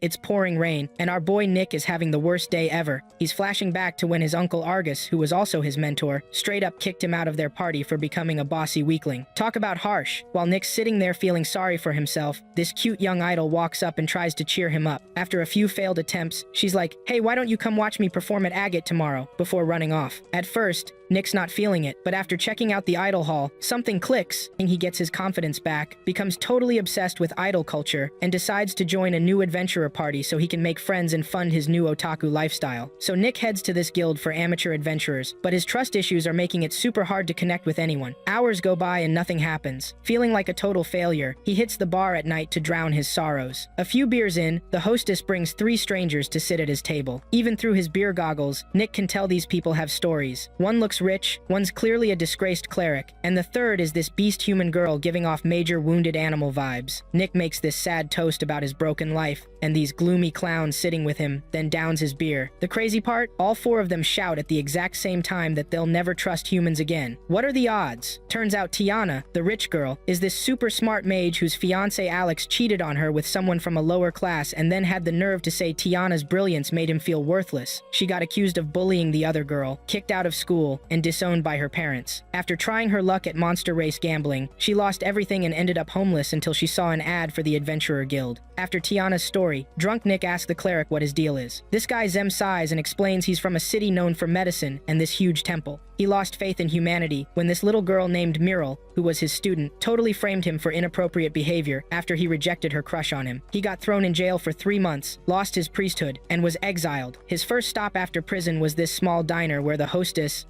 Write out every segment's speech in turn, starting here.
It's pouring rain, and our boy Nick is having the worst day ever. He's flashing back to when his uncle Argus, who was also his mentor, straight up kicked him out of their party for becoming a bossy weakling. Talk about harsh. While Nick's sitting there feeling sorry for himself, this cute young idol walks up and tries to cheer him up. After a few failed attempts, she's like, "Hey, why don't you come watch me perform at Agate tomorrow?" before running off. At first, Nick's not feeling it, but after checking out the idol hall, something clicks, and he gets his confidence back, becomes totally obsessed with idol culture, and decides to join a new adventurer party so he can make friends and fund his new otaku lifestyle. So Nick heads to this guild for amateur adventurers, but his trust issues are making it super hard to connect with anyone. Hours go by and nothing happens. Feeling like a total failure, he hits the bar at night to drown his sorrows. A few beers in, the hostess brings 3 strangers to sit at his table. Even through his beer goggles, Nick can tell these people have stories. One looks rich, one's clearly a disgraced cleric, and the third is this beast human girl giving off major wounded animal vibes. Nick makes this sad toast about his broken life, and these gloomy clowns sitting with him, then downs his beer. The crazy part? All 4 of them shout at the exact same time that they'll never trust humans again. What are the odds? Turns out Tiana, the rich girl, is this super smart mage whose fiancé Alex cheated on her with someone from a lower class and then had the nerve to say Tiana's brilliance made him feel worthless. She got accused of bullying the other girl, kicked out of school, and disowned by her parents. After trying her luck at monster race gambling, she lost everything and ended up homeless until she saw an ad for the Adventurer Guild. After Tiana's story, drunk Nick asks the cleric what his deal is. This guy Zem sighs and explains he's from a city known for medicine and this huge temple. He lost faith in humanity when this little girl named Miral, who was his student, totally framed him for inappropriate behavior after he rejected her crush on him. He got thrown in jail for 3 months, lost his priesthood, and was exiled. His first stop after prison was this small diner where the hostess,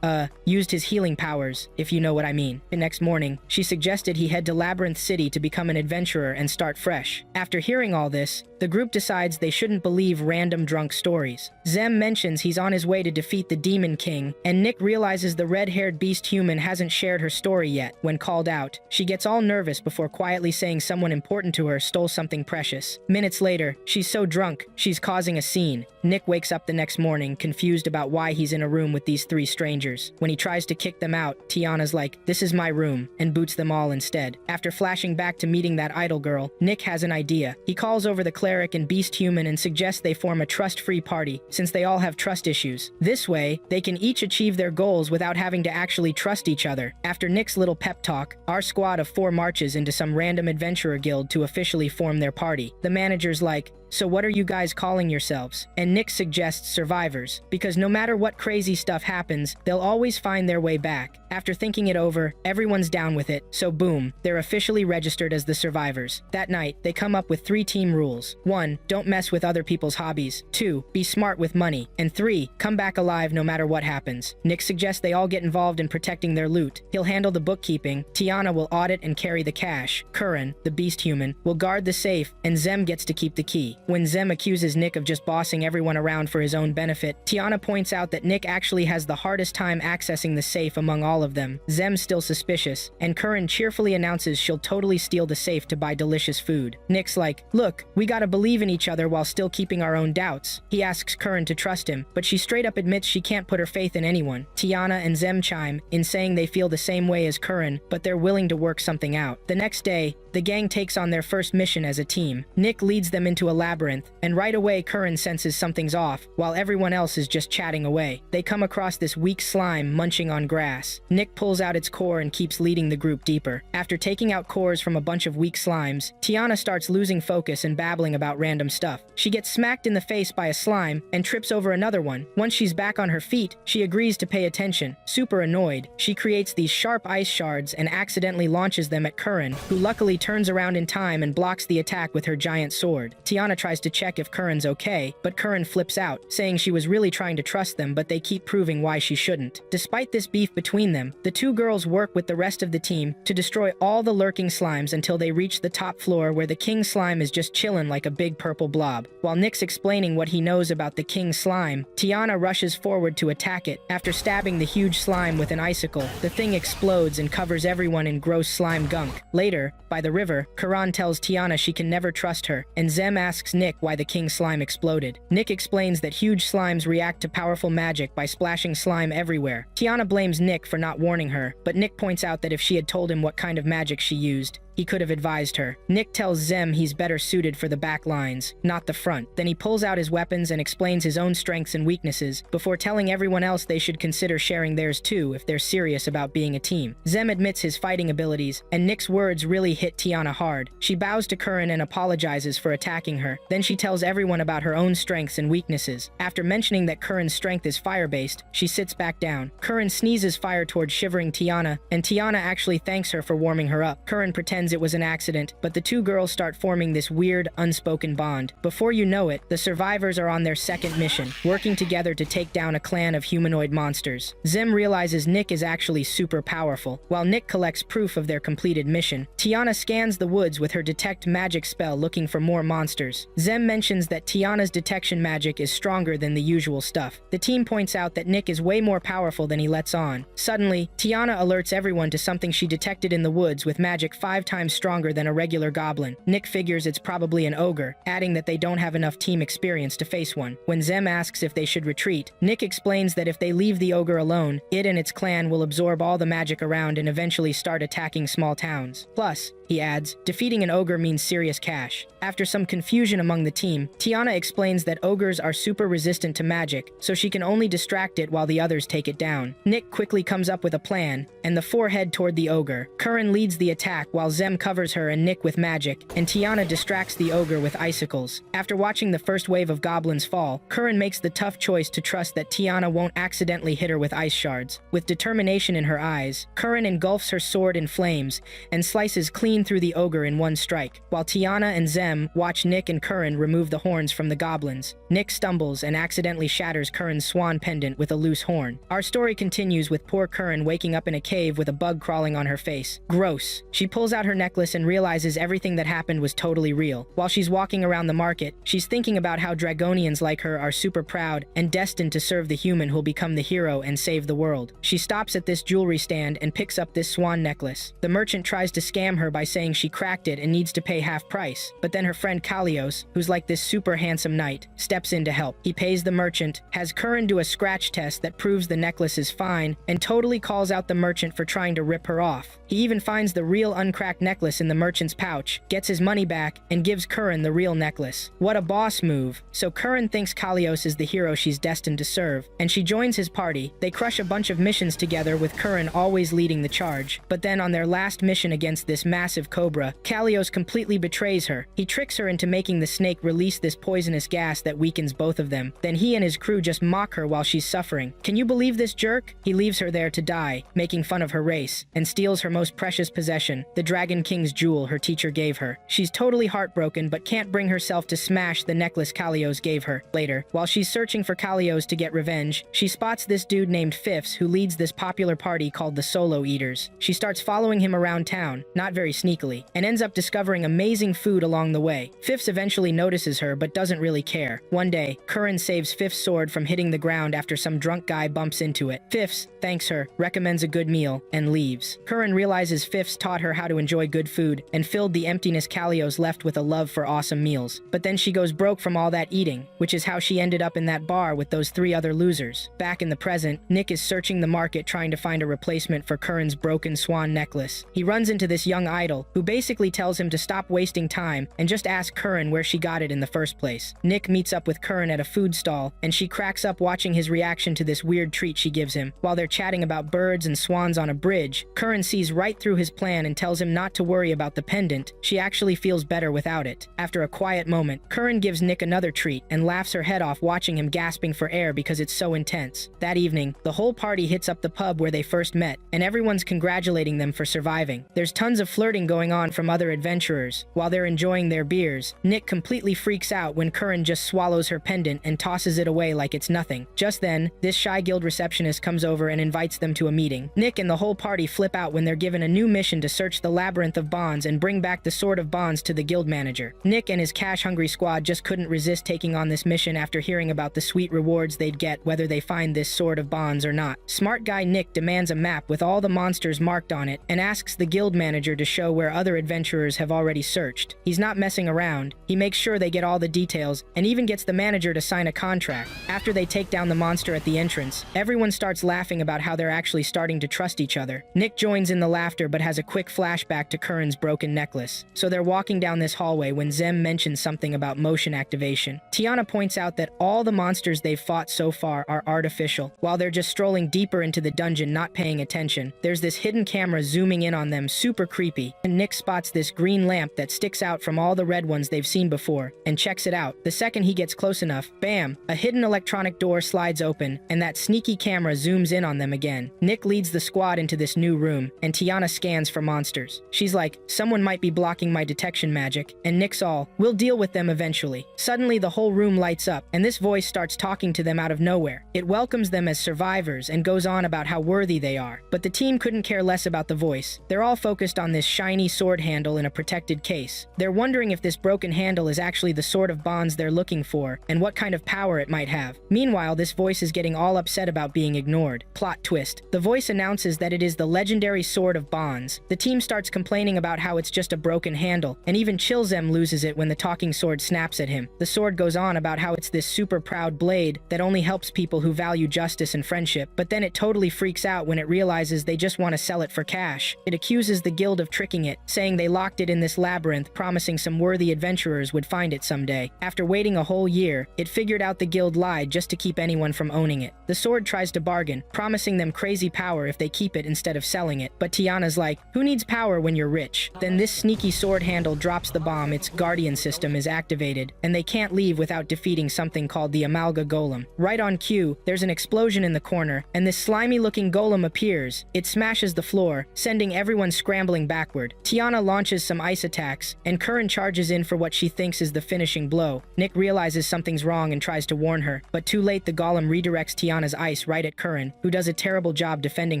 used his healing powers, if you know what I mean. The next morning, she suggested he head to Labyrinth City to become an adventurer and start fresh. After hearing all this, the group decides they shouldn't believe random drunk stories. Zem mentions he's on his way to defeat the Demon King, and Nick realizes the red-haired beast human hasn't shared her story yet. When called out, she gets all nervous before quietly saying someone important to her stole something precious. Minutes later, she's so drunk, she's causing a scene. Nick wakes up the next morning, confused about why he's in a room with these 3 strangers. When he tries to kick them out, Tiana's like, "This is my room," and boots them all instead. After flashing back to meeting that idol girl, Nick has an idea. He calls over the cleric and beast human and suggests they form a trust-free party, since they all have trust issues. This way, they can each achieve their goals without having to actually trust each other. After Nick's little pep talk, our squad of 4 marches into some random adventurer guild to officially form their party. The manager's like, "So what are you guys calling yourselves?" And Nick suggests survivors, because no matter what crazy stuff happens, they'll always find their way back. After thinking it over, everyone's down with it, so boom, they're officially registered as the survivors. That night, they come up with 3 team rules. 1, don't mess with other people's hobbies. 2, be smart with money. And 3, come back alive no matter what happens. Nick suggests they all get involved in protecting their loot. He'll handle the bookkeeping, Tiana will audit and carry the cash, Curran, the beast human, will guard the safe, and Zem gets to keep the key. When Zem accuses Nick of just bossing everyone around for his own benefit, Tiana points out that Nick actually has the hardest time accessing the safe among all of them. Zem's still suspicious, and Curran cheerfully announces she'll totally steal the safe to buy delicious food. Nick's like, "Look, we gotta believe in each other while still keeping our own doubts." He asks Curran to trust him, but she straight up admits she can't put her faith in anyone. Tiana and Zem chime in saying they feel the same way as Curran, but they're willing to work something out. The next day, the gang takes on their first mission as a team. Nick leads them into a labyrinth, and right away Curran senses something's off, while everyone else is just chatting away. They come across this weak slime munching on grass. Nick pulls out its core and keeps leading the group deeper. After taking out cores from a bunch of weak slimes, Tiana starts losing focus and babbling about random stuff. She gets smacked in the face by a slime and trips over another one. Once she's back on her feet, she agrees to pay attention. Super annoyed, she creates these sharp ice shards and accidentally launches them at Curran, who luckily turns around in time and blocks the attack with her giant sword. Tiana tries to check if Curran's okay, but Curran flips out, saying she was really trying to trust them, but they keep proving why she shouldn't. Despite this beef between them, the 2 girls work with the rest of the team to destroy all the lurking slimes until they reach the top floor where the king slime is just chillin' like a big purple blob. While Nick's explaining what he knows about the king slime, Tiana rushes forward to attack it. After stabbing the huge slime with an icicle, the thing explodes and covers everyone in gross slime gunk. Later, by the river, Curran tells Tiana she can never trust her, and Zem asks Nick why the king slime exploded. Nick explains that huge slimes react to powerful magic by splashing slime everywhere. Tiana blames Nick for not warning her, but Nick points out that if she had told him what kind of magic she used, he could have advised her. Nick tells Zem he's better suited for the back lines, not the front. Then he pulls out his weapons and explains his own strengths and weaknesses, before telling everyone else they should consider sharing theirs too if they're serious about being a team. Zem admits his fighting abilities, and Nick's words really hit Tiana hard. She bows to Curran and apologizes for attacking her. Then she tells everyone about her own strengths and weaknesses. After mentioning that Curran's strength is fire-based, she sits back down. Curran sneezes fire towards shivering Tiana, and Tiana actually thanks her for warming her up. Curran pretends it was an accident, but the two girls start forming this weird, unspoken bond. Before you know it, the survivors are on their second mission, working together to take down a clan of humanoid monsters. Zem realizes Nick is actually super powerful. While Nick collects proof of their completed mission, Tiana scans the woods with her detect magic spell looking for more monsters. Zem mentions that Tiana's detection magic is stronger than the usual stuff. The team points out that Nick is way more powerful than he lets on. Suddenly, Tiana alerts everyone to something she detected in the woods with magic 5 times stronger than a regular goblin. Nick figures it's probably an ogre, adding that they don't have enough team experience to face one. When Zem asks if they should retreat, Nick explains that if they leave the ogre alone, it and its clan will absorb all the magic around and eventually start attacking small towns. Plus, he adds, defeating an ogre means serious cash. After some confusion among the team, Tiana explains that ogres are super resistant to magic, so she can only distract it while the others take it down. Nick quickly comes up with a plan, and the four head toward the ogre. Curran leads the attack while Zem covers her and Nick with magic, and Tiana distracts the ogre with icicles. After watching the first wave of goblins fall, Curran makes the tough choice to trust that Tiana won't accidentally hit her with ice shards. With determination in her eyes, Curran engulfs her sword in flames and slices clean through the ogre in one strike, while Tiana and Zem watch Nick and Curran remove the horns from the goblins. Nick stumbles and accidentally shatters Curran's swan pendant with a loose horn. Our story continues with poor Curran waking up in a cave with a bug crawling on her face. Gross. She pulls out her necklace and realizes everything that happened was totally real. While she's walking around the market, she's thinking about how Dragonians like her are super proud and destined to serve the human who'll become the hero and save the world. She stops at this jewelry stand and picks up this swan necklace. The merchant tries to scam her by saying she cracked it and needs to pay half price, but then her friend Kalios, who's like this super handsome knight, steps in to help. He pays the merchant, has Curran do a scratch test that proves the necklace is fine, and totally calls out the merchant for trying to rip her off. He even finds the real uncracked necklace in the merchant's pouch, gets his money back, and gives Curran the real necklace. What a boss move. So Curran thinks Kalios is the hero she's destined to serve, and she joins his party. They crush a bunch of missions together with Curran always leading the charge. But then on their last mission against this massive cobra, Kalios completely betrays her. He tricks her into making the snake release this poisonous gas that weakens both of them. Then he and his crew just mock her while she's suffering. Can you believe this jerk? He leaves her there to die, making fun of her race, and steals her most precious possession, the Dragon King's jewel her teacher gave her. She's totally heartbroken but can't bring herself to smash the necklace Kalios gave her. Later, while she's searching for Kalios to get revenge, she spots this dude named Fifths who leads this popular party called the Solo Eaters. She starts following him around town, not very sneakily, and ends up discovering amazing food along the way. Fifths eventually notices her but doesn't really care. One day, Curran saves Fifth's sword from hitting the ground after some drunk guy bumps into it. Fifths thanks her, recommends a good meal, and leaves. Curran realizes Fifths taught her how to enjoy good food and filled the emptiness Kalios left with a love for awesome meals. But then she goes broke from all that eating, which is how she ended up in that bar with those 3 other losers. Back in the present, Nick is searching the market trying to find a replacement for Curran's broken swan necklace. He runs into this young idol, who basically tells him to stop wasting time and just ask Curran where she got it in the first place. Nick meets up with Curran at a food stall, and she cracks up watching his reaction to this weird treat she gives him. While they're chatting about birds and swans on a bridge, Curran sees right through his plan and tells him not to worry about the pendant. She actually feels better without it. After a quiet moment, Curran gives Nick another treat and laughs her head off watching him gasping for air because it's so intense. That evening, the whole party hits up the pub where they first met, and everyone's congratulating them for surviving. There's tons of flirting going on from other adventurers. While they're enjoying their beers, Nick completely freaks out when Curran just swallows her pendant and tosses it away like it's nothing. Just then, this shy guild receptionist comes over and invites them to a meeting. Nick and the whole party flip out when they're given a new mission to search the labyrinth of bonds and bring back the Sword of Bonds to the guild manager. Nick and his cash-hungry squad just couldn't resist taking on this mission after hearing about the sweet rewards they'd get whether they find this Sword of Bonds or not. Smart guy Nick demands a map with all the monsters marked on it and asks the guild manager to show where other adventurers have already searched. He's not messing around. He makes sure they get all the details and even gets the manager to sign a contract. After they take down the monster at the entrance, everyone starts laughing about how they're actually starting to trust each other. Nick joins in the laughter but has a quick flashback to Curran's broken necklace. So they're walking down this hallway when Zem mentions something about motion activation. Tiana points out that all the monsters they've fought so far are artificial. While they're just strolling deeper into the dungeon not paying attention, there's this hidden camera zooming in on them, super creepy, and Nick spots this green lamp that sticks out from all the red ones they've seen before, and checks it out. The second he gets close enough, bam, a hidden electronic door slides open, and that sneaky camera zooms in on them again. Nick leads the squad into this new room, and Tiana scans for monsters. She's like, someone might be blocking my detection magic, and Nick's all, we'll deal with them eventually. Suddenly the whole room lights up, and this voice starts talking to them out of nowhere. It welcomes them as survivors and goes on about how worthy they are. But the team couldn't care less about the voice. They're all focused on this shiny sword handle in a protected case. They're wondering if this broken handle is actually the sword of bonds they're looking for, and what kind of power it might have. Meanwhile, this voice is getting all upset about being ignored. Plot twist. The voice announces that it is the legendary sword of bonds. The team starts complaining about how it's just a broken handle, and even Chilzem loses it when the talking sword snaps at him. The sword goes on about how it's this super proud blade that only helps people who value justice and friendship, but then it totally freaks out when it realizes they just want to sell it for cash. It accuses the guild of tricking it, saying they locked it in this labyrinth, promising some worthy adventurers would find it someday. After waiting a whole year, it figured out the guild lied just to keep anyone from owning it. The sword tries to bargain, promising them crazy power if they keep it instead of selling it, but Tiana's like, who needs power when you're rich? Then this sneaky sword handle drops the bomb. Its guardian system is activated, and they can't leave without defeating something called the Amalga Golem. Right on cue, there's an explosion in the corner, and this slimy-looking golem appears. It smashes the floor, sending everyone scrambling backward. Tiana launches some ice attacks, and Curran charges in for what she thinks is the finishing blow. Nick realizes something's wrong and tries to warn her, but too late. The golem redirects Tiana's ice right at Curran, who does a terrible job defending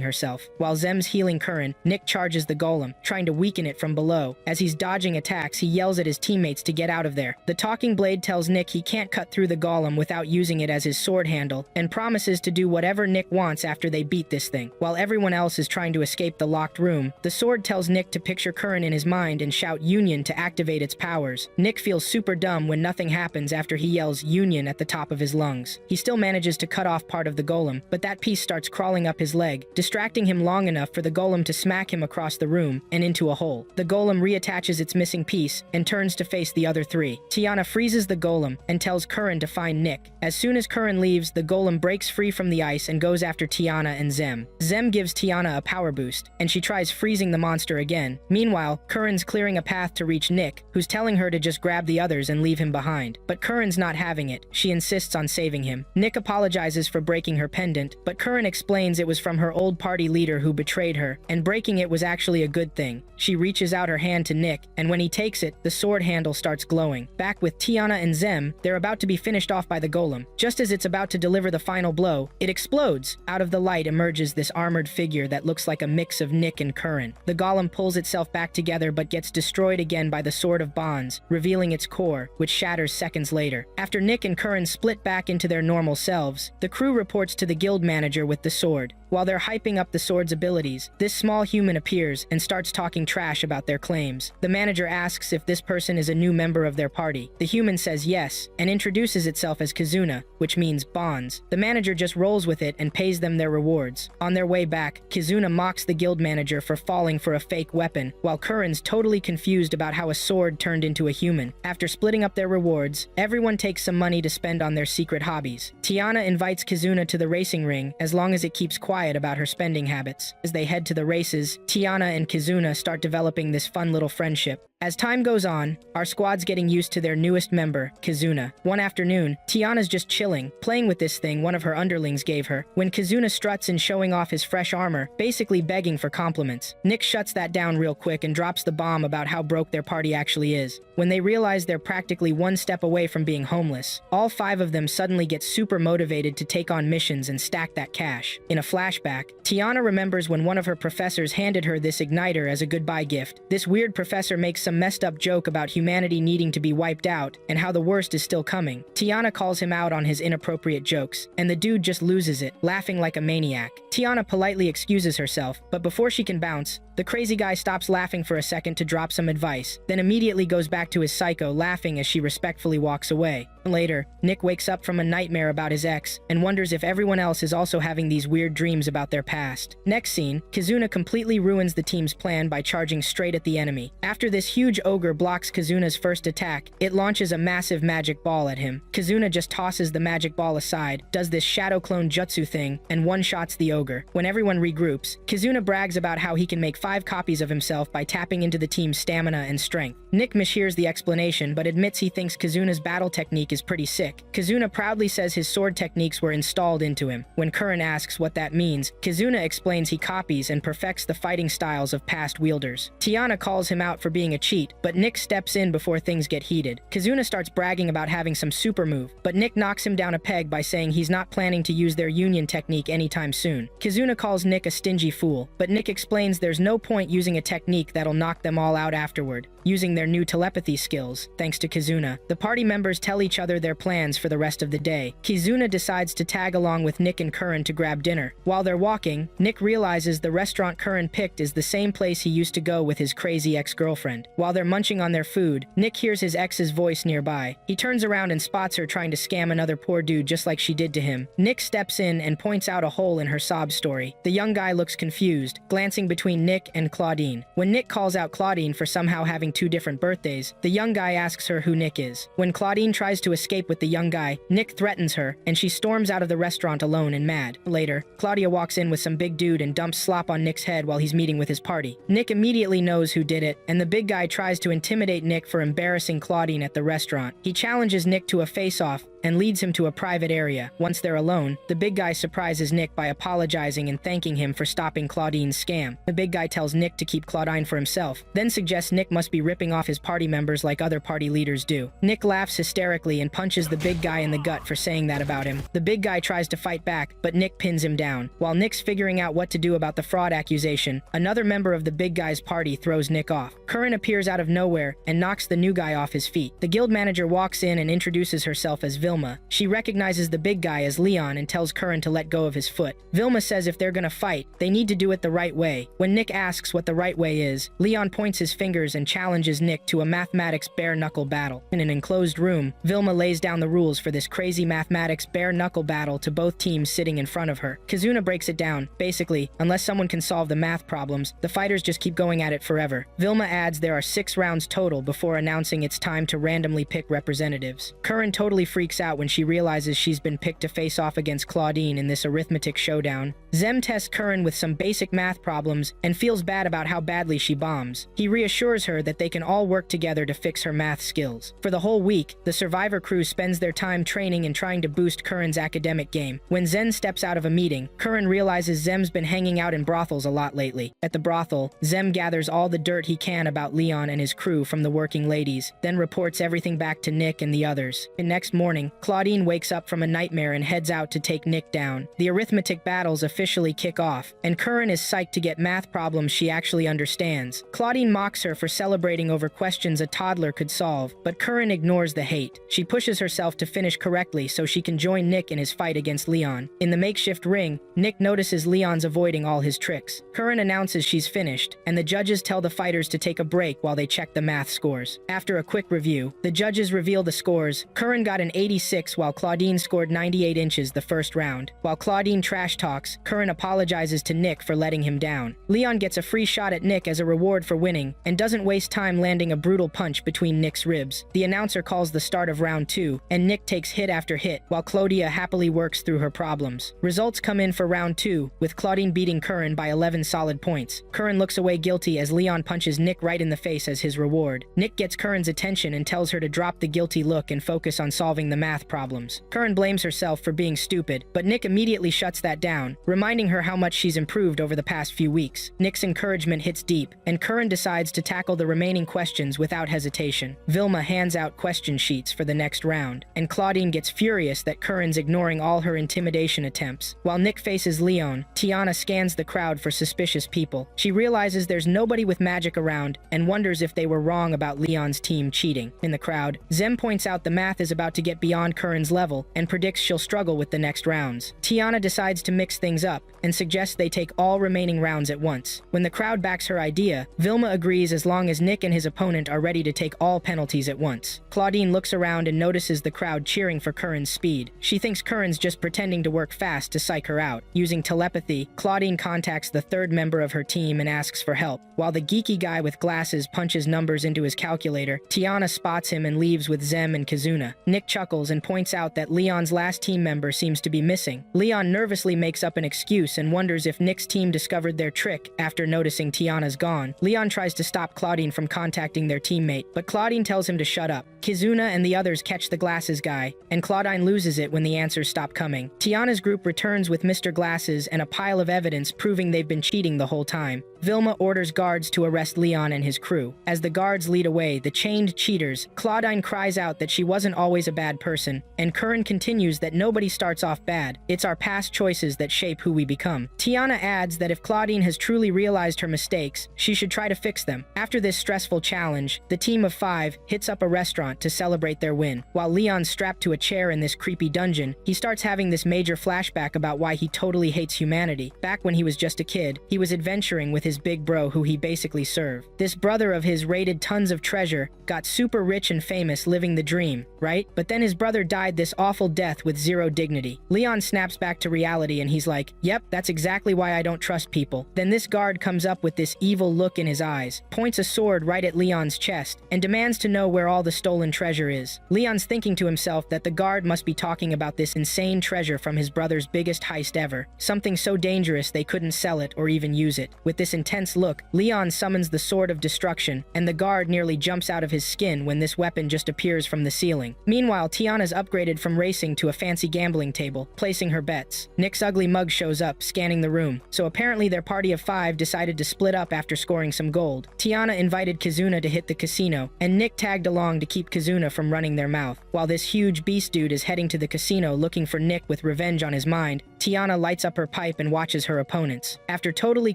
herself. While Zem's healing Curran, Nick charges the golem, trying to weaken it from below. As he's dodging attacks, he yells at his teammates to get out of there. The talking blade tells Nick he can't cut through the golem without using it as his sword handle, and promises to do whatever Nick wants after they beat this thing. While everyone else is trying to escape the locked room, the sword tells Nick to picture Curran in his mind and shout Union to activate its powers. Nick feels super dumb when nothing happens after he yells Union at the top of his lungs. He still manages to cut off part of the golem, but that piece starts crawling up his leg, distracting him long enough for the golem to smack him across the room and into a hole. The golem reattaches its missing piece and turns to face the other three. Tiana freezes the golem and tells Curran to find Nick. As soon as Curran leaves, the golem breaks free from the ice and goes after Tiana and Zem. Zem gives Tiana a power boost, and she tries freezing the monster again. Meanwhile, Curran's clearing a path to reach Nick, who's telling her to just grab the others and leave him behind. But Curran's not having it. She insists on saving him. Nick apologizes for breaking her pendant, but Curran explains it was from her old party leader who betrayed her, and breaking it was actually a good thing. She reaches out her hand to Nick, and when he takes it, the sword handle starts glowing. Back with Tiana and Zem, they're about to be finished off by the golem. Just as it's about to deliver the final blow, it explodes. Out of the light emerges this armored figure that looks like a mix of Nick and Curran. The golem pulls itself back together but gets destroyed again by the sword of bonds, revealing its core, which shatters seconds later. After Nick and Curran split back into their normal selves, the crew reports to the guild manager with the sword. While they're hyping up the sword's abilities, this small human appears and starts talking trash about their claims. The manager asks if this person is a new member of their party. The human says yes, and introduces itself as Kizuna, which means bonds. The manager just rolls with it and pays them their rewards. On their way back, Kizuna mocks the guild manager for falling for a fake weapon, while Curran's totally confused about how a sword turned into a human. After splitting up their rewards, everyone takes some money to spend on their secret hobbies. Tiana invites Kizuna to the racing ring as long as it keeps quiet about her spending habits. As they head to the races, Tiana and Kizuna start developing this fun little friendship. As time goes on, our squad's getting used to their newest member, Kizuna. One afternoon, Tiana's just chilling, playing with this thing one of her underlings gave her, when Kizuna struts in showing off his fresh armor, basically begging for compliments. Nick shuts that down real quick and drops the bomb about how broke their party actually is. When they realize they're practically one step away from being homeless, all 5 of them suddenly get super motivated to take on missions and stack that cash. In a flashback, Tiana remembers when one of her professors handed her this igniter as a goodbye gift. This weird professor makes some some messed up joke about humanity needing to be wiped out and how the worst is still coming. Tiana calls him out on his inappropriate jokes, and the dude just loses it, laughing like a maniac. Tiana politely excuses herself, but before she can bounce, the crazy guy stops laughing for a second to drop some advice, then immediately goes back to his psycho, laughing as she respectfully walks away. Later, Nick wakes up from a nightmare about his ex and wonders if everyone else is also having these weird dreams about their past. Next scene, Kizuna completely ruins the team's plan by charging straight at the enemy. After this huge ogre blocks Kizuna's first attack, it launches a massive magic ball at him. Kizuna just tosses the magic ball aside, does this shadow clone jutsu thing, and one-shots the ogre. When everyone regroups, Kizuna brags about how he can make 5 copies of himself by tapping into the team's stamina and strength. Nick mishears the explanation but admits he thinks Kizuna's battle technique is pretty sick. Kizuna proudly says his sword techniques were installed into him. When Curran asks what that means, Kizuna explains he copies and perfects the fighting styles of past wielders. Tiana calls him out for being a cheat, but Nick steps in before things get heated. Kizuna starts bragging about having some super move, but Nick knocks him down a peg by saying he's not planning to use their union technique anytime soon. Kizuna calls Nick a stingy fool, but Nick explains there's no point using a technique that'll knock them all out afterward, using their new telepathy skills. Thanks to Kizuna, the party members tell each other their plans for the rest of the day. Kizuna decides to tag along with Nick and Curran to grab dinner. While they're walking, Nick realizes the restaurant Curran picked is the same place he used to go with his crazy ex-girlfriend. While they're munching on their food, Nick hears his ex's voice nearby. He turns around and spots her trying to scam another poor dude just like she did to him. Nick steps in and points out a hole in her sob story. The young guy looks confused, glancing between Nick and Claudine. When Nick calls out Claudine for somehow having 2 different birthdays, the young guy asks her who Nick is. When Claudine tries to escape with the young guy, Nick threatens her, and she storms out of the restaurant alone and mad. Later, Claudia walks in with some big dude and dumps slop on Nick's head while he's meeting with his party. Nick immediately knows who did it, and the big guy tries to intimidate Nick for embarrassing Claudine at the restaurant. He challenges Nick to a face-off and leads him to a private area. Once they're alone, the big guy surprises Nick by apologizing and thanking him for stopping Claudine's scam. The big guy tells Nick to keep Claudine for himself, then suggests Nick must be ripping off his party members like other party leaders do. Nick laughs hysterically and punches the big guy in the gut for saying that about him. The big guy tries to fight back, but Nick pins him down. While Nick's figuring out what to do about the fraud accusation, another member of the big guy's party throws Nick off. Curran appears out of nowhere and knocks the new guy off his feet. The guild manager walks in and introduces herself as Vilma. She recognizes the big guy as Leon and tells Curran to let go of his foot. Vilma says if they're gonna fight, they need to do it the right way. When Nick asks what the right way is, Leon points his fingers and challenges Nick to a mathematics bare-knuckle battle. In an enclosed room, Vilma lays down the rules for this crazy mathematics bare-knuckle battle to both teams sitting in front of her. Kizuna breaks it down. Basically, unless someone can solve the math problems, the fighters just keep going at it forever. Vilma adds there are 6 rounds total before announcing it's time to randomly pick representatives. Curran totally freaks out when she realizes she's been picked to face off against Claudine in this arithmetic showdown. Zem tests Curran with some basic math problems and feels bad about how badly she bombs. He reassures her that they can all work together to fix her math skills. For the whole week, the Survivor crew spends their time training and trying to boost Curran's academic game. When Zen steps out of a meeting, Curran realizes Zem's been hanging out in brothels a lot lately. At the brothel, Zem gathers all the dirt he can about Leon and his crew from the working ladies, then reports everything back to Nick and the others. The next morning, Claudine wakes up from a nightmare and heads out to take Nick down. The arithmetic battles officially kick off, and Curran is psyched to get math problems she actually understands. Claudine mocks her for celebrating over questions a toddler could solve, but Curran ignores the hate. She pushes herself to finish correctly so she can join Nick in his fight against Leon. In the makeshift ring, Nick notices Leon's avoiding all his tricks. Curran announces she's finished, and the judges tell the fighters to take a break while they check the math scores. After a quick review, the judges reveal the scores. Curran got an 86 while Claudine scored 98 inches the first round. While Claudine trash talks, Curran apologizes to Nick for letting him down. Leon gets a free shot at Nick as a reward for winning, and doesn't waste time landing a brutal punch between Nick's ribs. The announcer calls the start of round 2, and Nick takes hit after hit, while Claudia happily works through her problems. Results come in for round 2, with Claudine beating Curran by 11 solid points. Curran looks away guilty as Leon punches Nick right in the face as his reward. Nick gets Curran's attention and tells her to drop the guilty look and focus on solving the math problems. Curran blames herself for being stupid, but Nick immediately shuts that down, reminding her how much she's improved over the past few weeks. Nick's encouragement hits deep, and Curran decides to tackle the remaining questions without hesitation. Vilma hands out question sheets for the next round, and Claudine gets furious that Curran's ignoring all her intimidation attempts. While Nick faces Leon, Tiana scans the crowd for suspicious people. She realizes there's nobody with magic around and wonders if they were wrong about Leon's team cheating. In the crowd, Zem points out the math is about to get beyond Curran's level and predicts she'll struggle with the next rounds. Tiana decides to mix things up and suggests they take all remaining rounds at once. When the crowd backs her idea, Vilma agrees as long as Nick and his opponent are ready to take all penalties at once. Claudine looks around and notices the crowd cheering for Curran's speed. She thinks Curran's just pretending to work fast to psych her out. Using telepathy, Claudine contacts the third member of her team and asks for help. While the geeky guy with glasses punches numbers into his calculator, Tiana spots him and leaves with Zem and Kazuna. Nick chuckles and points out that Leon's last team member seems to be missing. Leon nervously makes up an excuse and wonders if Nick's team discovered their trick after noticing Tiana's gone. Leon tries to stop Claudine from contacting their teammate, but Claudine tells him to shut up. Kizuna and the others catch the glasses guy, and Claudine loses it when the answers stop coming. Tiana's group returns with Mr. Glasses and a pile of evidence proving they've been cheating the whole time. Vilma orders guards to arrest Leon and his crew. As the guards lead away the chained cheaters, Claudine cries out that she wasn't always a bad person, and Curran continues that nobody starts off bad. It's our past choices that shape who we become. Tiana adds that if Claudine has truly realized her mistakes, she should try to fix them. After this stressful challenge, the team of 5 hits up a restaurant to celebrate their win. While Leon's strapped to a chair in this creepy dungeon, he starts having this major flashback about why he totally hates humanity. Back when he was just a kid, he was adventuring with his big bro who he basically served. This brother of his raided tons of treasure, got super rich and famous living the dream, right? But then his brother died this awful death with zero dignity. Leon snaps back to reality and he's like, yep, that's exactly why I don't trust people. Then this guard comes up with this evil look in his eyes, points a sword right at Leon's chest, and demands to know where all the stolen treasure is. Leon's thinking to himself that the guard must be talking about this insane treasure from his brother's biggest heist ever, something so dangerous they couldn't sell it or even use it. With this intense look, Leon summons the Sword of Destruction, and the guard nearly jumps out of his skin when this weapon just appears from the ceiling. Meanwhile, Tiana's upgraded from racing to a fancy gambling table, placing her bets. Nick's ugly mug shows up, scanning the room, so apparently their party of 5 decided to split up after scoring some gold. Tiana invited Kazuna to hit the casino, and Nick tagged along to keep Kazuna from running their mouth. While this huge beast dude is heading to the casino looking for Nick with revenge on his mind, Tiana lights up her pipe and watches her opponents. After totally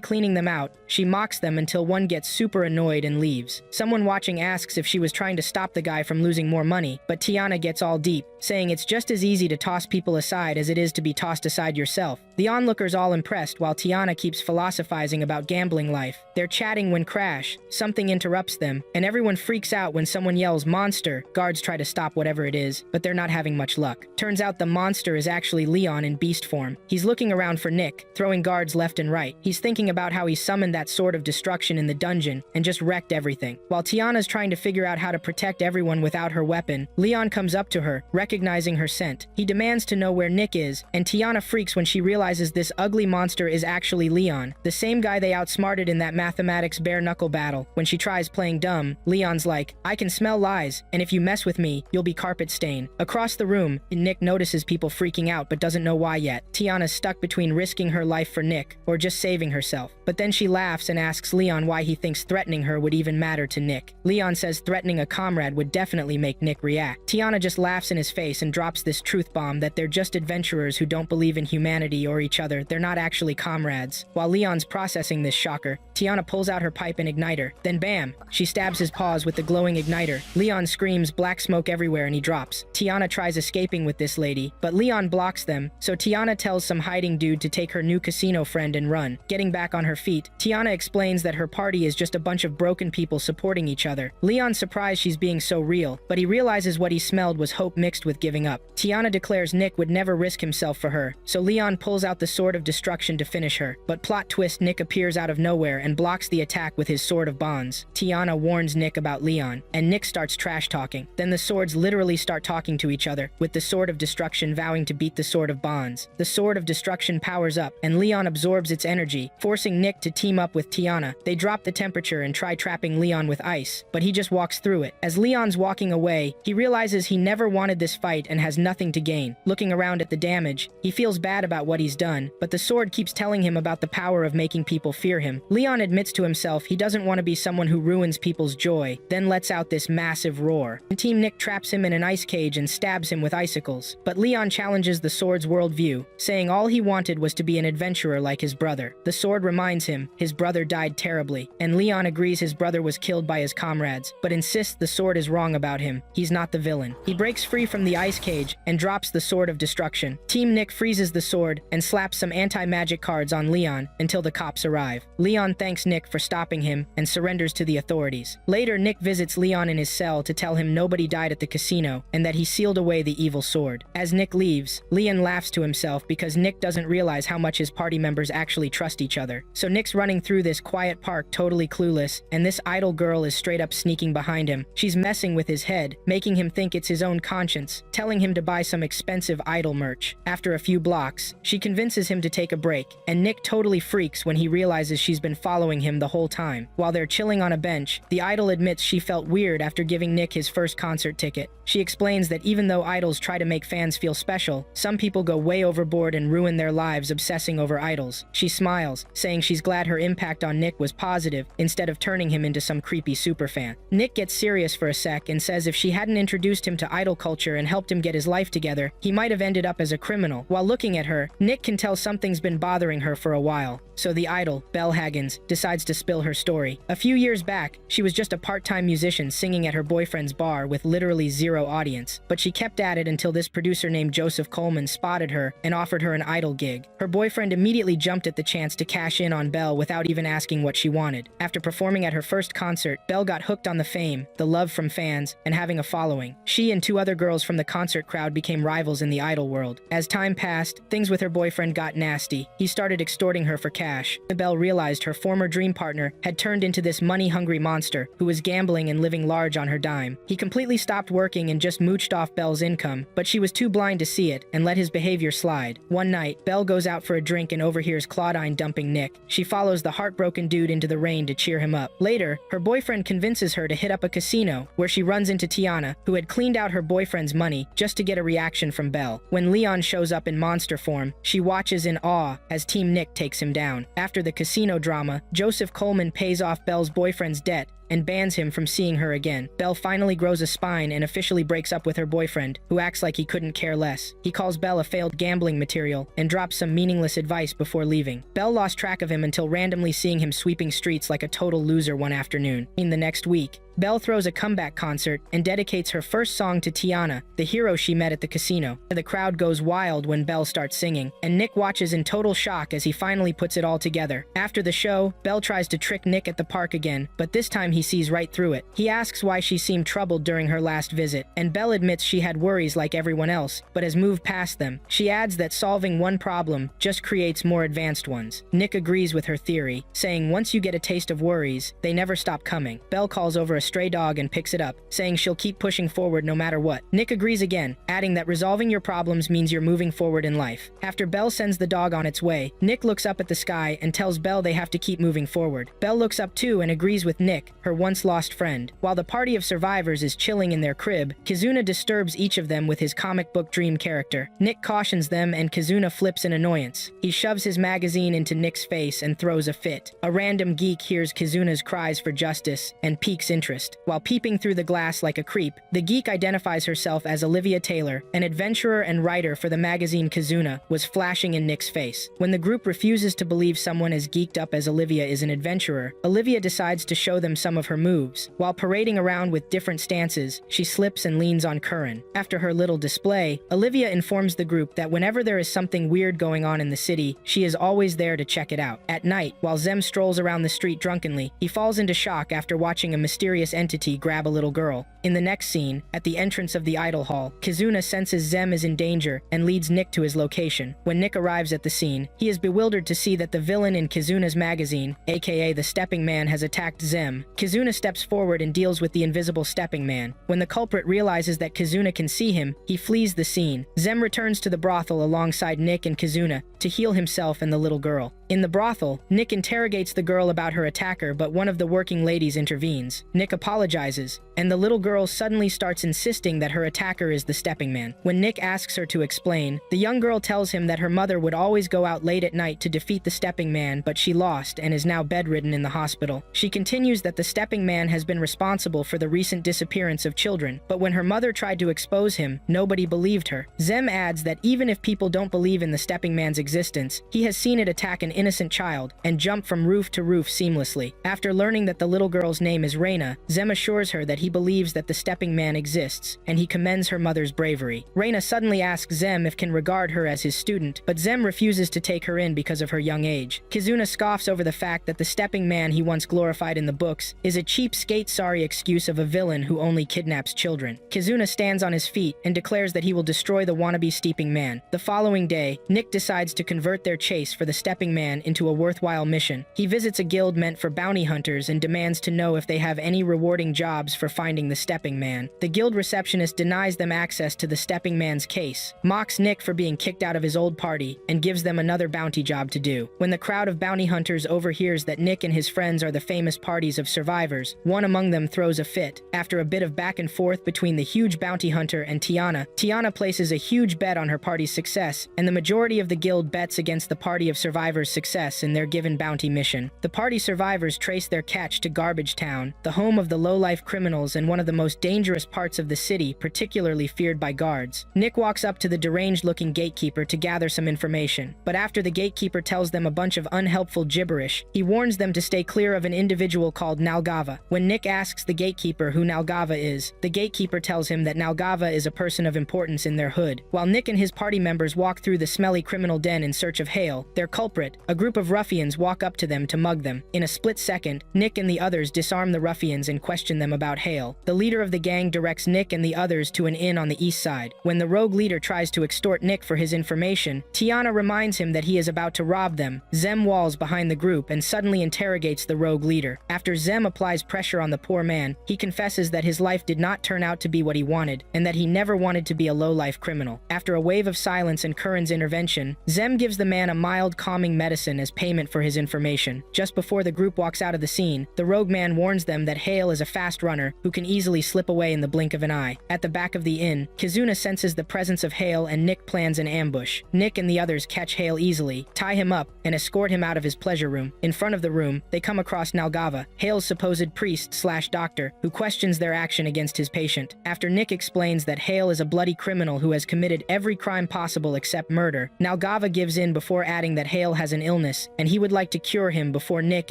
cleaning them out, she mocks them until one gets super annoyed and leaves. Someone watching asks if she was trying to stop the guy from losing more money, but Tiana gets all deep, saying it's just as easy to toss people aside as it is to be tossed aside yourself. The onlookers all impressed while Tiana keeps philosophizing about gambling life. They're chatting when crash, something interrupts them, and everyone freaks out when someone yells monster. Guards try to stop whatever it is, but they're not having much luck. Turns out the monster is actually Leon in beast form. He's looking around for Nick, throwing guards left and right. He's thinking about how he summoned that Sword of Destruction in the dungeon and just wrecked everything. While Tiana's trying to figure out how to protect everyone without her weapon, Leon comes up to her, recognizing her scent. He demands to know where Nick is, and Tiana freaks when she realizes this ugly monster is actually Leon, the same guy they outsmarted in that mathematics bare-knuckle battle. When she tries playing dumb, Leon's like, I can smell lies, and if you mess with me, you'll be carpet stain. Across the room, Nick notices people freaking out but doesn't know why yet. Tiana's stuck between risking her life for Nick or just saving herself. But then she laughs and asks Leon why he thinks threatening her would even matter to Nick. Leon says threatening a comrade would definitely make Nick react. Tiana just laughs in his face and drops this truth bomb that they're just adventurers who don't believe in humanity or each other. They're not actually comrades. While Leon's processing this shocker, Tiana pulls out her pipe and igniter. Then bam! She stabs his paws with the glowing igniter. Leon screams black smoke everywhere and he drops. Tiana tries escaping with this lady, but Leon blocks them, so Tiana tells some hiding dude to take her new casino friend and run. Getting back on her feet, Tiana explains that her party is just a bunch of broken people supporting each other. Leon's surprised she's being so real, but he realizes what he smelled was hope mixed with giving up. Tiana declares Nick would never risk himself for her, so Leon pulls out the Sword of Destruction to finish her. But plot twist, Nick appears out of nowhere and blocks the attack with his Sword of Bonds. Tiana warns Nick about Leon, and Nick starts trash talking. Then the swords literally start talking to each other, with the Sword of Destruction vowing to beat the Sword of Bonds. The Sword of Destruction powers up, and Leon absorbs its energy, forcing Nick to team up with Tiana. They drop the temperature and try trapping Leon with ice, but he just walks through it. As Leon's walking away, he realizes he never wanted this fight and has nothing to gain. Looking around at the damage, he feels bad about what he's done, but the sword keeps telling him about the power of making people fear him. Leon admits to himself he doesn't want to be someone who ruins people's joy, then lets out this massive roar. And Team Nick traps him in an ice cage and stabs him with icicles. But Leon challenges the sword's worldview, saying all he wanted was to be an adventurer like his brother. The sword reminds him his brother died terribly, and Leon agrees his brother was killed by his comrades, but insists the sword is wrong about him. He's not the villain. He breaks free from the ice cage and drops the sword of destruction. Team Nick freezes the sword and slaps some anti-magic cards on Leon until the cops arrive. Leon thanks Nick for stopping him and surrenders to the authorities. Later, Nick visits Leon in his cell to tell him nobody died at the casino and that he sealed away the evil sword. As Nick leaves, Leon laughs to himself because Nick doesn't realize how much his party members actually trust each other. So Nick's running through this quiet park totally clueless, and this idle girl is straight up sneaking behind him. She's messing with his head, making him think it's his own conscience, telling him to buy some expensive idol merch. After a few blocks, she convinces him to take a break, and Nick totally freaks when he realizes she's been following him the whole time. While they're chilling on a bench, the idol admits she felt weird after giving Nick his first concert ticket. She explains that even though idols try to make fans feel special, some people go way overboard and ruin their lives obsessing over idols. She smiles, saying she's glad her impact on Nick was positive instead of turning him into some creepy superfan. Nick gets serious for a sec and says if she hadn't introduced him to idol culture and helped him get his life together, he might have ended up as a criminal. While looking at her, Nick can tell something's been bothering her for a while. So the idol, Belle Haggins, decides to spill her story. A few years back, she was just a part-time musician singing at her boyfriend's bar with literally zero audience, but she kept at it until this producer named Joseph Coleman spotted her and offered her an idol gig. Her boyfriend immediately jumped at the chance to cash in on Belle without even asking what she wanted. After performing at her first concert, Belle got hooked on the fame, the love from fans, and having a following. She and two other girls from the concert crowd became rivals in the idol world. As time passed, things with her boyfriend got nasty. He started extorting her for cash. Belle realized her former dream partner had turned into this money-hungry monster who was gambling and living large on her dime. He completely stopped working and just mooched off Belle's income, but she was too blind to see it and let his behavior slide. One night, Belle goes out for a drink and overhears Claudine dumping Nick. She follows the heartbroken dude into the rain to cheer him up. Later, her boyfriend convinces her to hit up a casino where she runs into Tiana, who had cleaned out her boyfriend's money just to get a reaction from Belle. When Leon shows up in monster form, she watches in awe as Team Nick takes him down. After the casino drama, Joseph Coleman pays off Belle's boyfriend's debt and bans him from seeing her again. Belle finally grows a spine and officially breaks up with her boyfriend, who acts like he couldn't care less. He calls Belle a failed gambling material and drops some meaningless advice before leaving. Belle lost track of him until randomly seeing him sweeping streets like a total loser one afternoon. In the next week, Belle throws a comeback concert and dedicates her first song to Tiana, the hero she met at the casino. The crowd goes wild when Belle starts singing, and Nick watches in total shock as he finally puts it all together. After the show, Belle tries to trick Nick at the park again, but this time he sees right through it. He asks why she seemed troubled during her last visit, and Belle admits she had worries like everyone else, but has moved past them. She adds that solving one problem just creates more advanced ones. Nick agrees with her theory, saying once you get a taste of worries, they never stop coming. Belle calls over a stray dog and picks it up, saying she'll keep pushing forward no matter what. Nick agrees again, adding that resolving your problems means you're moving forward in life. After Belle sends the dog on its way, Nick looks up at the sky and tells Belle they have to keep moving forward. Belle looks up too and agrees with Nick, her once lost friend. While the party of survivors is chilling in their crib, Kizuna disturbs each of them with his comic book dream character. Nick cautions them and Kizuna flips in annoyance. He shoves his magazine into Nick's face and throws a fit. A random geek hears Kizuna's cries for justice and piques interest. While peeping through the glass like a creep, the geek identifies herself as Olivia Taylor, an adventurer and writer for the magazine Kizuna, was flashing in Nick's face. When the group refuses to believe someone as geeked up as Olivia is an adventurer, Olivia decides to show them some of her moves. While parading around with different stances, she slips and leans on Curran. After her little display, Olivia informs the group that whenever there is something weird going on in the city, she is always there to check it out. At night, while Zem strolls around the street drunkenly, he falls into shock after watching a mysterious entity grab a little girl. In the next scene, at the entrance of the idol hall, Kizuna senses Zem is in danger and leads Nick to his location. When Nick arrives at the scene, he is bewildered to see that the villain in Kizuna's magazine, aka the Stepping Man, has attacked Zem. Kizuna steps forward and deals with the invisible Stepping Man. When the culprit realizes that Kizuna can see him, he flees the scene. Zem returns to the brothel alongside Nick and Kizuna to heal himself and the little girl. In the brothel, Nick interrogates the girl about her attacker, but one of the working ladies intervenes. Nick apologizes, and the little girl suddenly starts insisting that her attacker is the stepping man. When Nick asks her to explain, the young girl tells him that her mother would always go out late at night to defeat the stepping man, but she lost and is now bedridden in the hospital. She continues that the stepping man has been responsible for the recent disappearance of children, but when her mother tried to expose him, nobody believed her. Zem adds that even if people don't believe in the stepping man's existence, he has seen it attack an innocent child and jump from roof to roof seamlessly. After learning that the little girl's name is Reina, Zem assures her that he believes that the stepping man exists, and he commends her mother's bravery. Reina suddenly asks Zem if can regard her as his student, but Zem refuses to take her in because of her young age. Kizuna scoffs over the fact that the stepping man he once glorified in the books is a cheap skate-sorry excuse of a villain who only kidnaps children. Kizuna stands on his feet and declares that he will destroy the wannabe stepping man. The following day, Nick decides to convert their chase for the stepping man into a worthwhile mission. He visits a guild meant for bounty hunters and demands to know if they have any rewarding jobs for finding the stepping man. The guild receptionist denies them access to the stepping man's case, mocks Nick for being kicked out of his old party, and gives them another bounty job to do. When the crowd of bounty hunters overhears that Nick and his friends are the famous parties of survivors, one among them throws a fit. After a bit of back and forth between the huge bounty hunter and Tiana, Tiana places a huge bet on her party's success, and the majority of the guild bets against the party of survivors' success in their given bounty mission. The party survivors trace their catch to Garbage Town, the home of the low-life criminals and one of the most dangerous parts of the city, particularly feared by guards. Nick walks up to the deranged-looking gatekeeper to gather some information, but after the gatekeeper tells them a bunch of unhelpful gibberish, he warns them to stay clear of an individual called Nalgava. When Nick asks the gatekeeper who Nalgava is, the gatekeeper tells him that Nalgava is a person of importance in their hood. While Nick and his party members walk through the smelly criminal den in search of Hale, their culprit, a group of ruffians, walk up to them to mug them. In a split second, Nick and the others disarm the ruffians and question them about Hale. The leader of the gang directs Nick and the others to an inn on the east side. When the rogue leader tries to extort Nick for his information, Tiana reminds him that he is about to rob them. Zem walls behind the group and suddenly interrogates the rogue leader. After Zem applies pressure on the poor man, he confesses that his life did not turn out to be what he wanted, and that he never wanted to be a low-life criminal. After a wave of silence and Curran's intervention, Zem gives the man a mild calming medicine as payment for his information. Just before the group walks out of the scene, the rogue man warns them that Hale is a fast runner who can easily slip away in the blink of an eye. At the back of the inn, Kizuna senses the presence of Hale and Nick plans an ambush. Nick and the others catch Hale easily, tie him up, and escort him out of his pleasure room. In front of the room, they come across Nalgava, Hale's supposed priest/doctor, who questions their action against his patient. After Nick explains that Hale is a bloody criminal who has committed every crime possible except murder, Nalgava gives in before adding that Hale has an illness, and he would like to cure him before Nick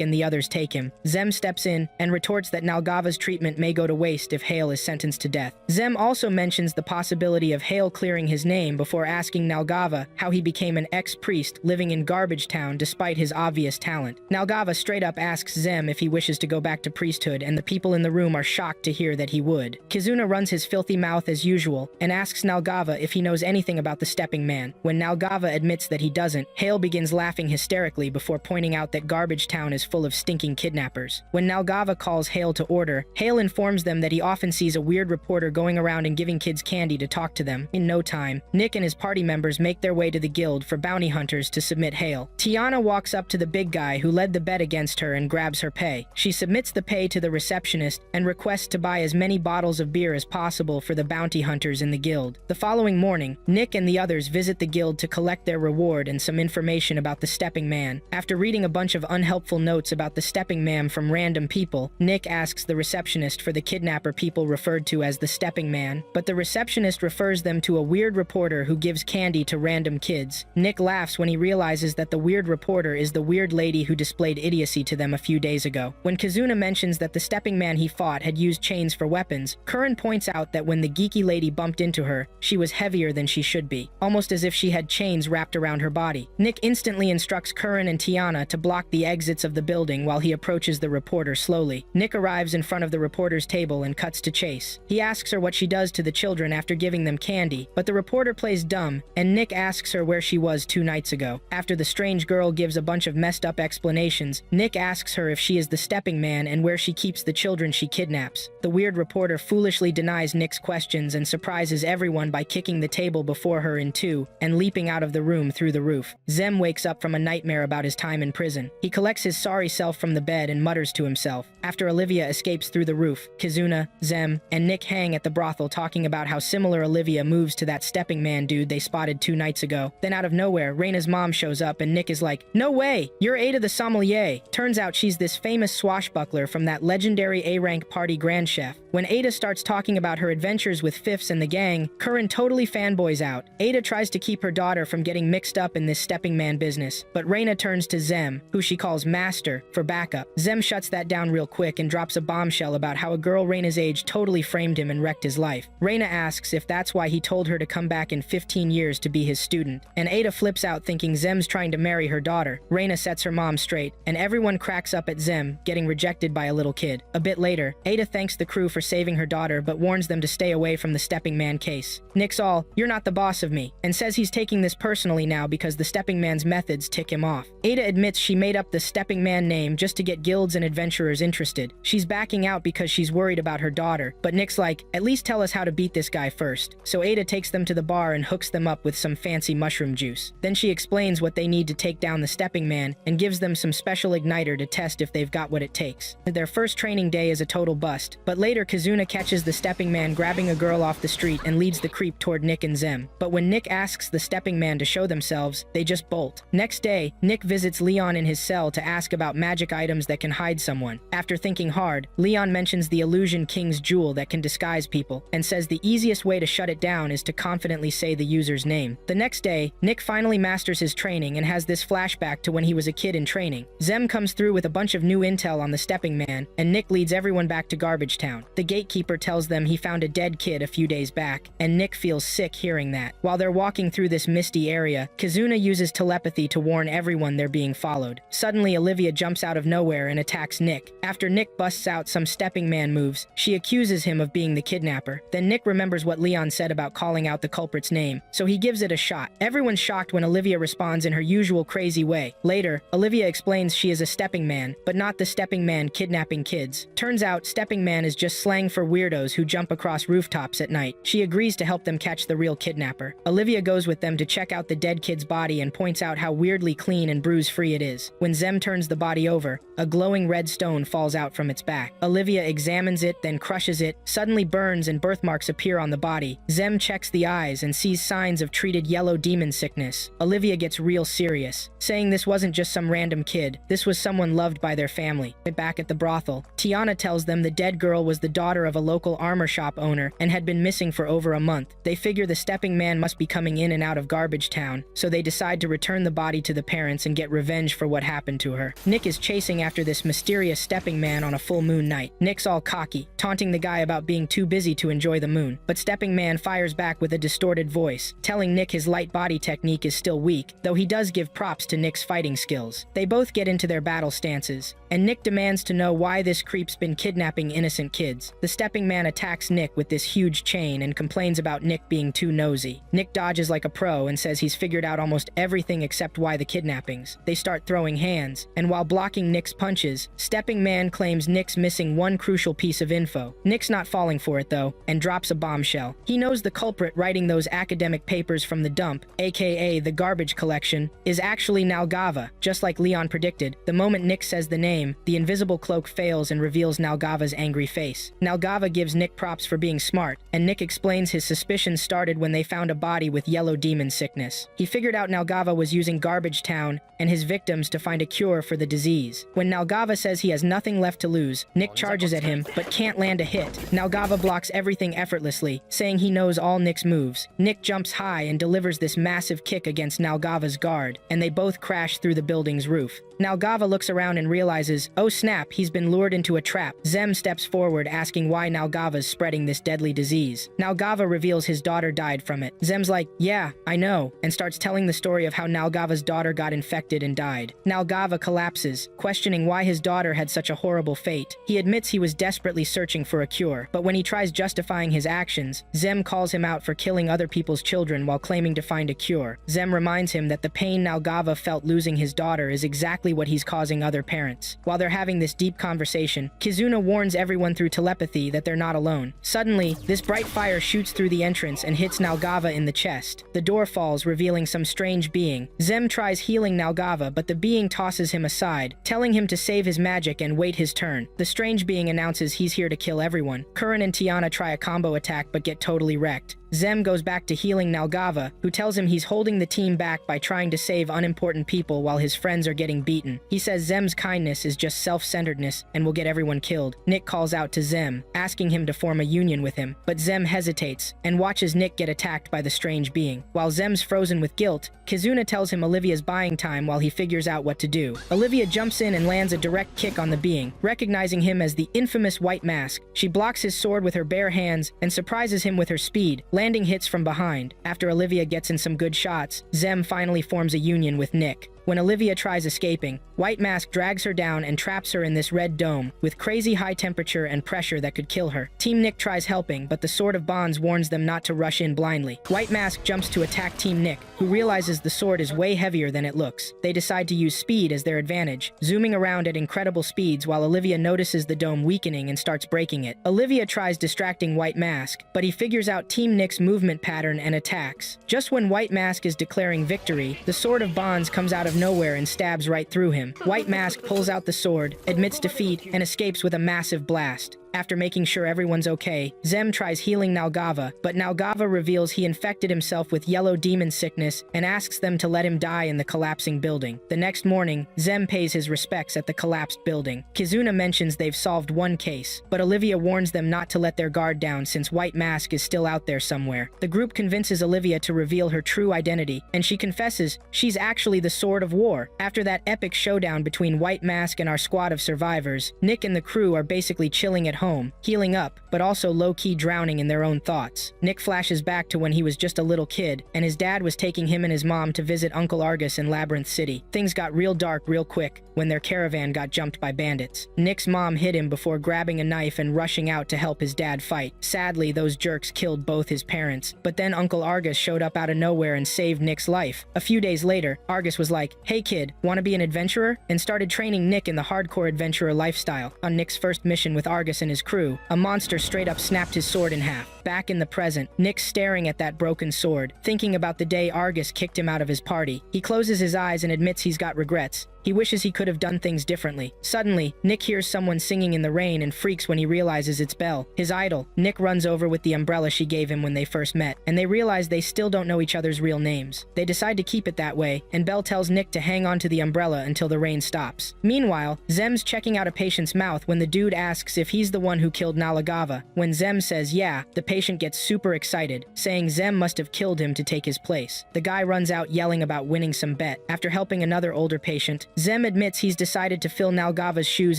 and the others take him. Zem steps in and retorts that Nalgava's treatment may go to waste if Hale is sentenced to death. Zem also mentions the possibility of Hale clearing his name before asking Nalgava how he became an ex-priest living in Garbage Town despite his obvious talent. Nalgava straight up asks Zem if he wishes to go back to priesthood, and the people in the room are shocked to hear that he would. Kizuna runs his filthy mouth as usual and asks Nalgava if he knows anything about the stepping man. When Nalgava admits that he doesn't, Hale begins laughing hysterically before pointing out that Garbage Town is full of stinking kidnappers. When Nalgava calls Hale to order, Hale informs them that he often sees a weird reporter going around and giving kids candy to talk to them. In no time, Nick and his party members make their way to the guild for bounty hunters to submit Hale. Tiana walks up to the big guy who led the bet against her and grabs her pay. She submits the pay to the receptionist and requests to buy as many bottles of beer as possible for the bounty hunters in the guild. The following morning, Nick and the others visit the guild to collect their reward and some information about the stepping man. After reading a bunch of unhelpful notes about the stepping man from random people, Nick asks the receptionist for the kidnapper people referred to as the stepping man, but the receptionist refers them to a weird reporter who gives candy to random kids. Nick laughs when he realizes that the weird reporter is the weird lady who displayed idiocy to them a few days ago. When Kizuna mentions that the stepping man he fought had used chains for weapons, Curran points out that when the geeky lady bumped into her, she was heavier than she should be, almost as if she had chains wrapped around her body. Nick instantly instructs Curran and Tiana to block the exits of the building while he approaches the reporter slowly. Nick arrives in front of the reporter's table and cuts to Chase. He asks her what she does to the children after giving them candy, but the reporter plays dumb, and Nick asks her where she was 2 nights ago. After the strange girl gives a bunch of messed up explanations, Nick asks her if she is the stepping man and where she keeps the children she kidnaps. The weird reporter foolishly denies Nick's questions and surprises everyone by kicking the table before her in two and leaping out of the room through the roof. Zem wakes up from a nightmare about his time in prison. He collects his sorry self from the bed and mutters to himself. After Olivia escapes through the roof, Kizuna, Zem, and Nick hang at the brothel talking about how similar Olivia moves to that stepping man dude they spotted 2 nights ago. Then out of nowhere, Reina's mom shows up and Nick is like, "No way! You're Ada the sommelier!" Turns out she's this famous swashbuckler from that legendary A-rank party grand chef. When Ada starts talking about her adventures with Fifths and the gang, Curran totally fanboys out. Ada tries to keep her daughter from getting mixed up in this stepping man business, but Reina turns to Zem, who she calls Master, for backup. Zem shuts that down real quick and drops a bombshell about how a girl Reina's age totally framed him and wrecked his life. Reina asks if that's why he told her to come back in 15 years to be his student, and Ada flips out thinking Zem's trying to marry her daughter. Reina sets her mom straight, and everyone cracks up at Zem getting rejected by a little kid. A bit later, Ada thanks the crew for saving her daughter but warns them to stay away from the stepping man case. Nick's all, "You're not the boss of me," and says he's taking this personally now because the stepping man's methods tick him off. Ada admits she made up the stepping man name just to get guilds and adventurers interested. She's backing out because she's worried about her daughter, but Nick's like, "At least tell us how to beat this guy first." So Ada takes them to the bar and hooks them up with some fancy mushroom juice. Then she explains what they need to take down the stepping man and gives them some special igniter to test if they've got what it takes. Their first training day is a total bust, but later Kizuna catches the stepping man grabbing a girl off the street and leads the creep toward Nick and Zem. But when Nick asks the stepping man to show themselves, they just bolt. Next day, Nick visits Leon in his cell to ask about magic items that can hide someone. After thinking hard, Leon mentions the Illusion King's jewel that can disguise people, and says the easiest way to shut it down is to confidently say the user's name. The next day, Nick finally masters his training and has this flashback to when he was a kid in training. Zem comes through with a bunch of new intel on the stepping man, and Nick leads everyone back to Garbage Town. The gatekeeper tells them he found a dead kid a few days back, and Nick feels sick hearing that. While they're walking through this misty area, Kizuna uses telepathy to warn everyone they're being followed. Suddenly, Olivia jumps out of nowhere and attacks Nick. After Nick busts out some stepping man moves, she accuses him of being the kidnapper. Then Nick remembers what Leon said about calling out the culprit's name, so he gives it a shot. Everyone's shocked when Olivia responds in her usual crazy way. Later, Olivia explains she is a stepping man, but not the stepping man kidnapping kids. Turns out, stepping man is just slang for weirdos who jump across rooftops at night. She agrees to help them catch the real kidnapper. Olivia goes with them to check out the dead kid's body and points out how weirdly clean and bruise-free it is. When Zem turns the body over, a glowing red stone falls out from its back. Olivia examines it, then crushes it. Suddenly burns and birthmarks appear on the body. Zem checks the eyes and sees signs of treated yellow demon sickness. Olivia gets real serious, saying this wasn't just some random kid, this was someone loved by their family. Back at the brothel, Tiana tells them the dead girl was the daughter of a local armor shop owner and had been missing for over a month. They figure the stepping man must be coming in and out of Garbage Town, so they decide to return the body to the parents and get revenge for what happened to her. Nick is chasing after this mysterious stepping man on a full moon night. Nick's all cocky, taunting the guy about being too busy to enjoy the moon, but stepping man fires back with a distorted voice, telling Nick his light body technique is still weak, though he does give props to Nick's fighting skills. They both get into their battle stances, and Nick demands to know why this creep's been kidnapping innocent kids. The stepping man attacks Nick with this huge chain and complains about Nick being too nosy. Nick dodges like a pro and says he's figured out almost everything except why the kidnappings. They start throwing hands, and while blocking Nick's punches, stepping man claims Nick's missing one crucial piece of info. Nick's not falling for it though, and drops a bombshell. He knows the culprit writing those academic papers from the dump, aka the garbage collection, is actually Nalgava, just like Leon predicted. The moment Nick says the name, the invisible cloak fails and reveals Nalgava's angry face. Nalgava gives Nick props for being smart, and Nick explains his suspicions started when they found a body with yellow demon sickness. He figured out Nalgava was using Garbage Town and his victims to find a cure for the disease. When Nalgava says he has nothing left to lose, Nick charges at him but can't land a hit. Nalgava blocks everything effortlessly, saying he knows all Nick's moves. Nick jumps high and delivers this massive kick against Nalgava's guard, and they both crash through the building's roof. Nalgava looks around and realizes, oh snap, he's been lured into a trap. Zem steps forward asking why Nalgava's spreading this deadly disease. Nalgava reveals his daughter died from it. Zem's like, yeah, I know, and starts telling the story of how Nalgava's daughter got infected and died. Nalgava collapses, questioning why his daughter had such a horrible fate. He admits he was desperately searching for a cure, but when he tries justifying his actions, Zem calls him out for killing other people's children while claiming to find a cure. Zem reminds him that the pain Nalgava felt losing his daughter is exactly what he's causing other parents. While they're having this deep conversation, Kizuna warns everyone through telepathy that they're not alone. Suddenly, this bright fire shoots through the entrance and hits Nalgava in the chest. The door falls, revealing some strange being. Zem tries tries healing Nalgava, but the being tosses him aside, telling him to save his magic and wait his turn. The strange being announces he's here to kill everyone. Curran and Tiana try a combo attack but get totally wrecked. Zem goes back to healing Nalgava, who tells him he's holding the team back by trying to save unimportant people while his friends are getting beaten. He says Zem's kindness is just self-centeredness and will get everyone killed. Nick calls out to Zem, asking him to form a union with him, but Zem hesitates and watches Nick get attacked by the strange being. While Zem's frozen with guilt, Kizuna tells him Olivia's buying time while he figures out what to do. Olivia jumps in and lands a direct kick on the being, recognizing him as the infamous White Mask. She blocks his sword with her bare hands and surprises him with her speed, landing hits from behind. After Olivia gets in some good shots, Zem finally forms a union with Nick. When Olivia tries escaping, White Mask drags her down and traps her in this red dome, with crazy high temperature and pressure that could kill her. Team Nick tries helping, but the Sword of Bonds warns them not to rush in blindly. White Mask jumps to attack Team Nick, who realizes the sword is way heavier than it looks. They decide to use speed as their advantage, zooming around at incredible speeds while Olivia notices the dome weakening and starts breaking it. Olivia tries distracting White Mask, but he figures out Team Nick's movement pattern and attacks. Just when White Mask is declaring victory, the Sword of Bonds comes out of nowhere and stabs right through him. White Mask pulls out the sword, admits defeat, and escapes with a massive blast. After making sure everyone's okay, Zem tries healing Nalgava, but Nalgava reveals he infected himself with yellow demon sickness and asks them to let him die in the collapsing building. The next morning, Zem pays his respects at the collapsed building. Kizuna mentions they've solved one case, but Olivia warns them not to let their guard down since White Mask is still out there somewhere. The group convinces Olivia to reveal her true identity, and she confesses she's actually the Sword of War. After that epic showdown between White Mask and our squad of survivors, Nick and the crew are basically chilling at home, healing up, but also low-key drowning in their own thoughts. Nick flashes back to when he was just a little kid, and his dad was taking him and his mom to visit Uncle Argus in Labyrinth City. Things got real dark real quick when their caravan got jumped by bandits. Nick's mom hid him before grabbing a knife and rushing out to help his dad fight. Sadly, those jerks killed both his parents, but then Uncle Argus showed up out of nowhere and saved Nick's life. A few days later, Argus was like, "Hey kid, wanna be an adventurer?" and started training Nick in the hardcore adventurer lifestyle. On Nick's first mission with Argus and his crew, a monster straight up snapped his sword in half. Back in the present, Nick's staring at that broken sword, thinking about the day Argus kicked him out of his party. He closes his eyes and admits he's got regrets. He wishes he could have done things differently. Suddenly, Nick hears someone singing in the rain and freaks when he realizes it's Belle, his idol. Nick runs over with the umbrella she gave him when they first met, and they realize they still don't know each other's real names. They decide to keep it that way, and Belle tells Nick to hang on to the umbrella until the rain stops. Meanwhile, Zem's checking out a patient's mouth when the dude asks if he's the one who killed Nalagava. When Zem says yeah, the patient gets super excited, saying Zem must have killed him to take his place. The guy runs out yelling about winning some bet. After helping another older patient, Zem admits he's decided to fill Nalgava's shoes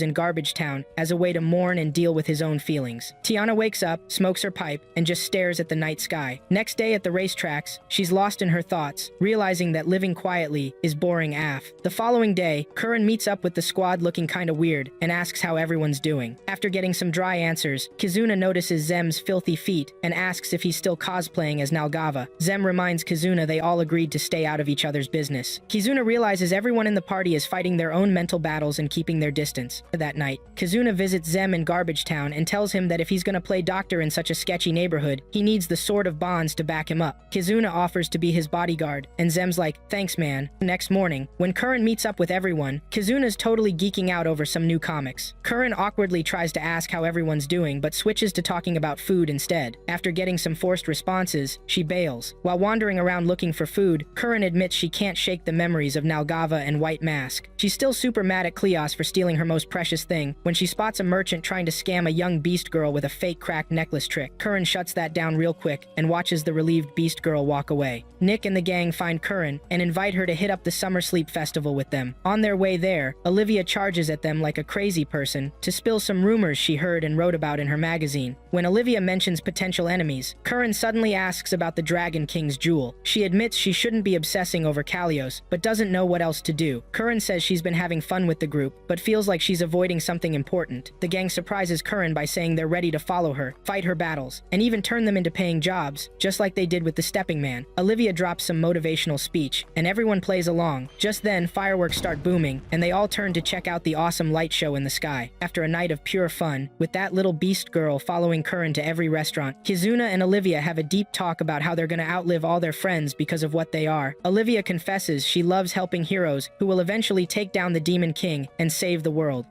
in Garbage Town as a way to mourn and deal with his own feelings. Tiana wakes up, smokes her pipe, and just stares at the night sky. Next day at the racetracks, she's lost in her thoughts, realizing that living quietly is boring AF. The following day, Curran meets up with the squad looking kinda weird and asks how everyone's doing. After getting some dry answers, Kizuna notices Zem's filthy feet and asks if he's still cosplaying as Nalgava. Zem reminds Kizuna they all agreed to stay out of each other's business. Kizuna realizes everyone in the party is fighting their own mental battles and keeping their distance. That night, Kizuna visits Zem in Garbage Town and tells him that if he's gonna play doctor in such a sketchy neighborhood, he needs the Sword of Bonds to back him up. Kizuna offers to be his bodyguard, and Zem's like, "Thanks, man." Next morning, when Curran meets up with everyone, Kizuna's totally geeking out over some new comics. Curran awkwardly tries to ask how everyone's doing, but switches to talking about food instead. After getting some forced responses, she bails. While wandering around looking for food, Curran admits she can't shake the memories of Nalgava and White Mask. She's still super mad at Cleos for stealing her most precious thing when she spots a merchant trying to scam a young beast girl with a fake cracked necklace trick. Curran shuts that down real quick and watches the relieved beast girl walk away. Nick and the gang find Curran and invite her to hit up the Summer Sleep Festival with them. On their way there, Olivia charges at them like a crazy person to spill some rumors she heard and wrote about in her magazine. When Olivia mentions potential enemies, Curran suddenly asks about the Dragon King's jewel. She admits she shouldn't be obsessing over Kalios, but doesn't know what else to do. Curran says she's been having fun with the group, but feels like she's avoiding something important. The gang surprises Curran by saying they're ready to follow her, fight her battles, and even turn them into paying jobs, just like they did with the stepping man. Olivia drops some motivational speech, and everyone plays along. Just then, fireworks start booming, and they all turn to check out the awesome light show in the sky. After a night of pure fun, with that little beast girl following Curran to every restaurant, Kizuna and Olivia have a deep talk about how they're gonna outlive all their friends because of what they are. Olivia confesses she loves helping heroes who will eventually take down the Demon King and save the world.